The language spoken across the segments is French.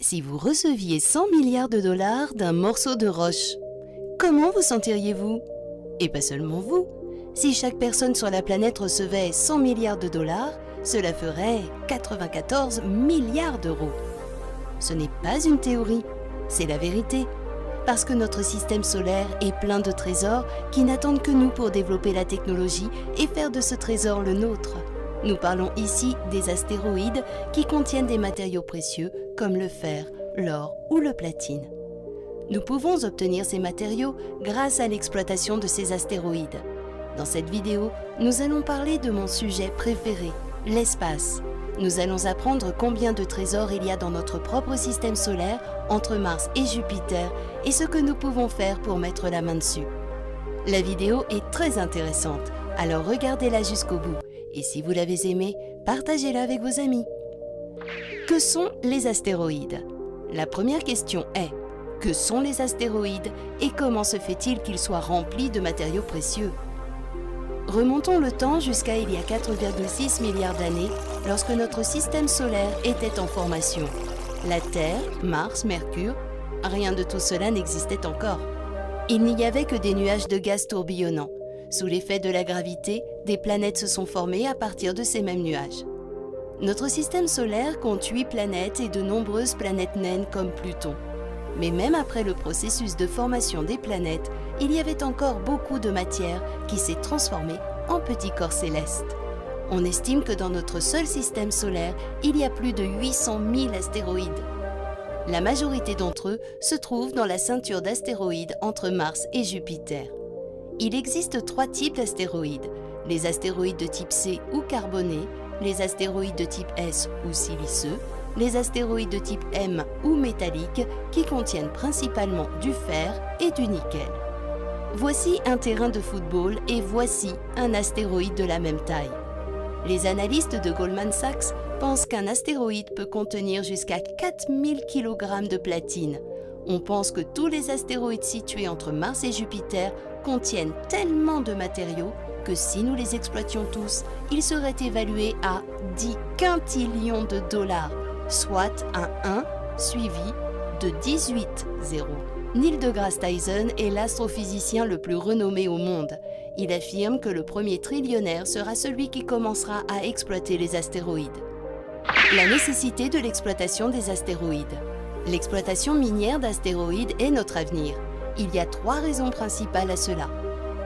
Si vous receviez 100 milliards de dollars d'un morceau de roche, comment vous sentiriez-vous? Et pas seulement vous. Si chaque personne sur la planète recevait 100 milliards de dollars, cela ferait 94 milliards d'euros. Ce n'est pas une théorie, c'est la vérité. Parce que notre système solaire est plein de trésors qui n'attendent que nous pour développer la technologie et faire de ce trésor le nôtre. Nous parlons ici des astéroïdes qui contiennent des matériaux précieux comme le fer, l'or ou le platine. Nous pouvons obtenir ces matériaux grâce à l'exploitation de ces astéroïdes. Dans cette vidéo, nous allons parler de mon sujet préféré, l'espace. Nous allons apprendre combien de trésors il y a dans notre propre système solaire, entre Mars et Jupiter, et ce que nous pouvons faire pour mettre la main dessus. La vidéo est très intéressante, alors regardez-la jusqu'au bout. Et si vous l'avez aimée, partagez-la avec vos amis. Que sont les astéroïdes? La première question est: que sont les astéroïdes et comment se fait-il qu'ils soient remplis de matériaux précieux? Remontons le temps jusqu'à il y a 4,6 milliards d'années, lorsque notre système solaire était en formation. La Terre, Mars, Mercure, rien de tout cela n'existait encore. Il n'y avait que des nuages de gaz tourbillonnants. Sous l'effet de la gravité, des planètes se sont formées à partir de ces mêmes nuages. Notre système solaire compte 8 planètes et de nombreuses planètes naines comme Pluton. Mais même après le processus de formation des planètes, il y avait encore beaucoup de matière qui s'est transformée en petits corps célestes. On estime que dans notre seul système solaire, il y a plus de 800 000 astéroïdes. La majorité d'entre eux se trouvent dans la ceinture d'astéroïdes entre Mars et Jupiter. Il existe 3 types d'astéroïdes, les astéroïdes de type C ou carbonés, les astéroïdes de type S ou siliceux, les astéroïdes de type M ou métalliques qui contiennent principalement du fer et du nickel. Voici un terrain de football et voici un astéroïde de la même taille. Les analystes de Goldman Sachs pensent qu'un astéroïde peut contenir jusqu'à 4000 kg de platine. On pense que tous les astéroïdes situés entre Mars et Jupiter contiennent tellement de matériaux que si nous les exploitions tous, ils seraient évalués à 10 quintillions de dollars, soit un 1 suivi de 18 zéros. Neil deGrasse Tyson est l'astrophysicien le plus renommé au monde. Il affirme que le premier trillionnaire sera celui qui commencera à exploiter les astéroïdes. La nécessité de l'exploitation des astéroïdes. L'exploitation minière d'astéroïdes est notre avenir. Il y a 3 raisons principales à cela.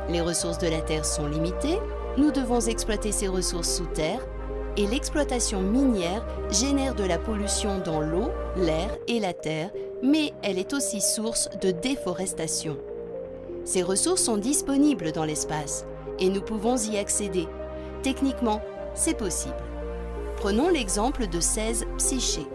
Les ressources de la Terre sont limitées, nous devons exploiter ces ressources sous terre, et l'exploitation minière génère de la pollution dans l'eau, l'air et la terre, mais elle est aussi source de déforestation. Ces ressources sont disponibles dans l'espace et nous pouvons y accéder. Techniquement, c'est possible. Prenons l'exemple de 16 Psyché.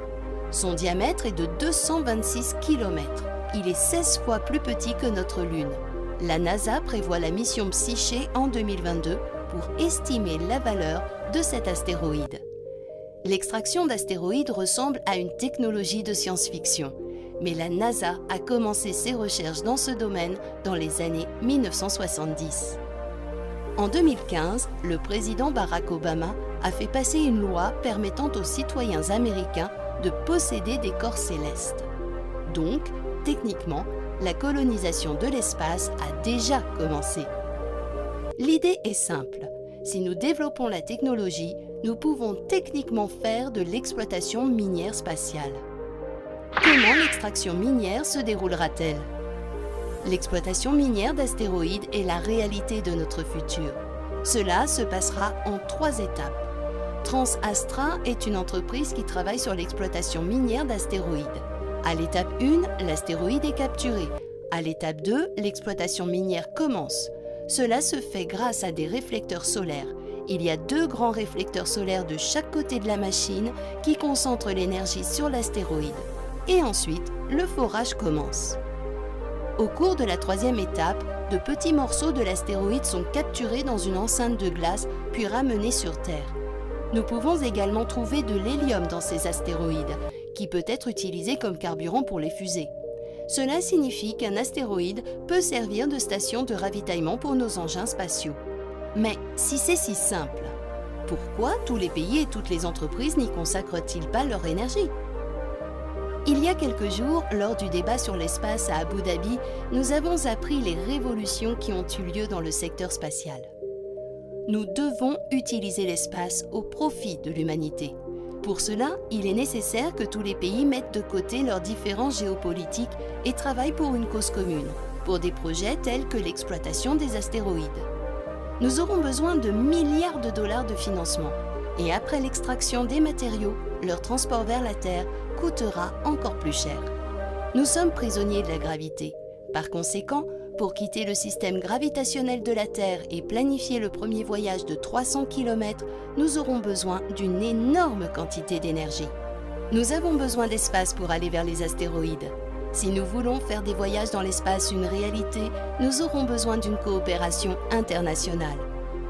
Son diamètre est de 226 km. Il est 16 fois plus petit que notre Lune. La NASA prévoit la mission Psyché en 2022 pour estimer la valeur de cet astéroïde. L'extraction d'astéroïdes ressemble à une technologie de science-fiction, mais la NASA a commencé ses recherches dans ce domaine dans les années 1970. En 2015, le président Barack Obama a fait passer une loi permettant aux citoyens américains de posséder des corps célestes. Donc, techniquement, la colonisation de l'espace a déjà commencé. L'idée est simple. Si nous développons la technologie, nous pouvons techniquement faire de l'exploitation minière spatiale. Comment l'extraction minière se déroulera-t-elle? L'exploitation minière d'astéroïdes est la réalité de notre futur. Cela se passera en 3 étapes. TransAstra est une entreprise qui travaille sur l'exploitation minière d'astéroïdes. À l'étape 1, l'astéroïde est capturé. À l'étape 2, l'exploitation minière commence. Cela se fait grâce à des réflecteurs solaires. Il y a 2 grands réflecteurs solaires de chaque côté de la machine qui concentrent l'énergie sur l'astéroïde. Et ensuite, le forage commence. Au cours de la 3e étape, de petits morceaux de l'astéroïde sont capturés dans une enceinte de glace puis ramenés sur Terre. Nous pouvons également trouver de l'hélium dans ces astéroïdes, qui peut être utilisé comme carburant pour les fusées. Cela signifie qu'un astéroïde peut servir de station de ravitaillement pour nos engins spatiaux. Mais si c'est si simple, pourquoi tous les pays et toutes les entreprises n'y consacrent-ils pas leur énergie? Il y a quelques jours, lors du débat sur l'espace à Abu Dhabi, nous avons appris les révolutions qui ont eu lieu dans le secteur spatial. Nous devons utiliser l'espace au profit de l'humanité. Pour cela, il est nécessaire que tous les pays mettent de côté leurs différences géopolitiques et travaillent pour une cause commune, pour des projets tels que l'exploitation des astéroïdes. Nous aurons besoin de milliards de dollars de financement. Et après l'extraction des matériaux, leur transport vers la Terre coûtera encore plus cher. Nous sommes prisonniers de la gravité. Par conséquent, pour quitter le système gravitationnel de la Terre et planifier le premier voyage de 300 km, nous aurons besoin d'une énorme quantité d'énergie. Nous avons besoin d'espace pour aller vers les astéroïdes. Si nous voulons faire des voyages dans l'espace une réalité, nous aurons besoin d'une coopération internationale.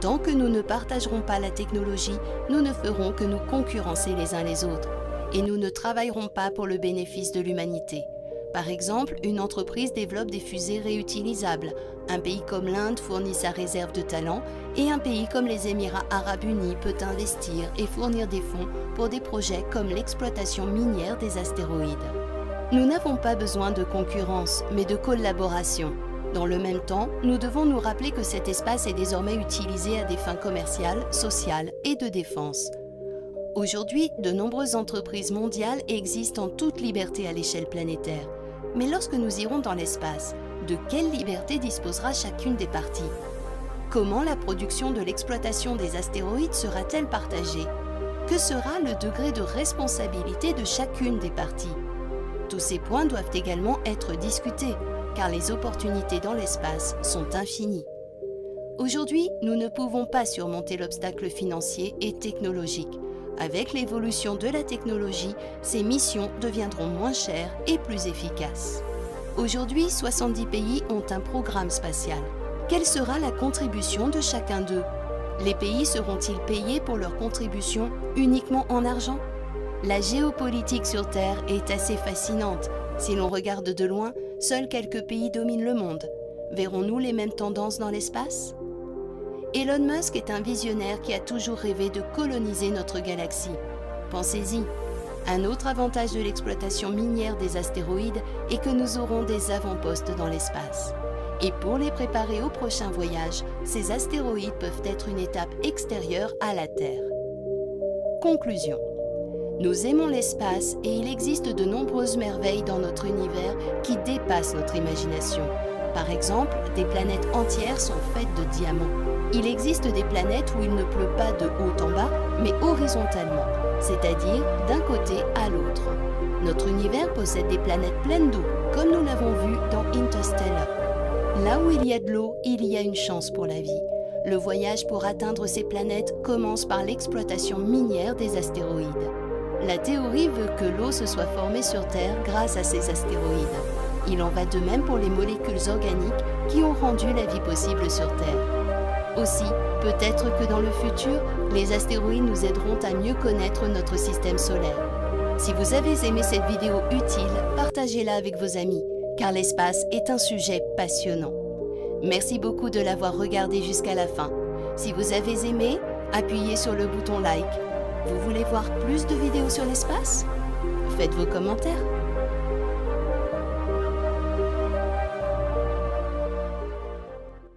Tant que nous ne partagerons pas la technologie, nous ne ferons que nous concurrencer les uns les autres. Et nous ne travaillerons pas pour le bénéfice de l'humanité. Par exemple, une entreprise développe des fusées réutilisables. Un pays comme l'Inde fournit sa réserve de talent et un pays comme les Émirats arabes unis peut investir et fournir des fonds pour des projets comme l'exploitation minière des astéroïdes. Nous n'avons pas besoin de concurrence, mais de collaboration. Dans le même temps, nous devons nous rappeler que cet espace est désormais utilisé à des fins commerciales, sociales et de défense. Aujourd'hui, de nombreuses entreprises mondiales existent en toute liberté à l'échelle planétaire. Mais lorsque nous irons dans l'espace, de quelle liberté disposera chacune des parties? Comment la production de l'exploitation des astéroïdes sera-t-elle partagée? Que sera le degré de responsabilité de chacune des parties? Tous ces points doivent également être discutés, car les opportunités dans l'espace sont infinies. Aujourd'hui, nous ne pouvons pas surmonter l'obstacle financier et technologique. Avec l'évolution de la technologie, ces missions deviendront moins chères et plus efficaces. Aujourd'hui, 70 pays ont un programme spatial. Quelle sera la contribution de chacun d'eux? Les pays seront-ils payés pour leur contribution uniquement en argent? La géopolitique sur Terre est assez fascinante. Si l'on regarde de loin, seuls quelques pays dominent le monde. Verrons-nous les mêmes tendances dans l'espace? Elon Musk est un visionnaire qui a toujours rêvé de coloniser notre galaxie. Pensez-y. Un autre avantage de l'exploitation minière des astéroïdes est que nous aurons des avant-postes dans l'espace. Et pour les préparer au prochain voyage, ces astéroïdes peuvent être une étape extérieure à la Terre. Conclusion. Nous aimons l'espace et il existe de nombreuses merveilles dans notre univers qui dépassent notre imagination. Par exemple, des planètes entières sont faites de diamants. Il existe des planètes où il ne pleut pas de haut en bas, mais horizontalement, c'est-à-dire d'un côté à l'autre. Notre univers possède des planètes pleines d'eau, comme nous l'avons vu dans Interstellar. Là où il y a de l'eau, il y a une chance pour la vie. Le voyage pour atteindre ces planètes commence par l'exploitation minière des astéroïdes. La théorie veut que l'eau se soit formée sur Terre grâce à ces astéroïdes. Il en va de même pour les molécules organiques qui ont rendu la vie possible sur Terre. Aussi, peut-être que dans le futur, les astéroïdes nous aideront à mieux connaître notre système solaire. Si vous avez aimé cette vidéo utile, partagez-la avec vos amis, car l'espace est un sujet passionnant. Merci beaucoup de l'avoir regardé jusqu'à la fin. Si vous avez aimé, appuyez sur le bouton like. Vous voulez voir plus de vidéos sur l'espace? Faites vos commentaires.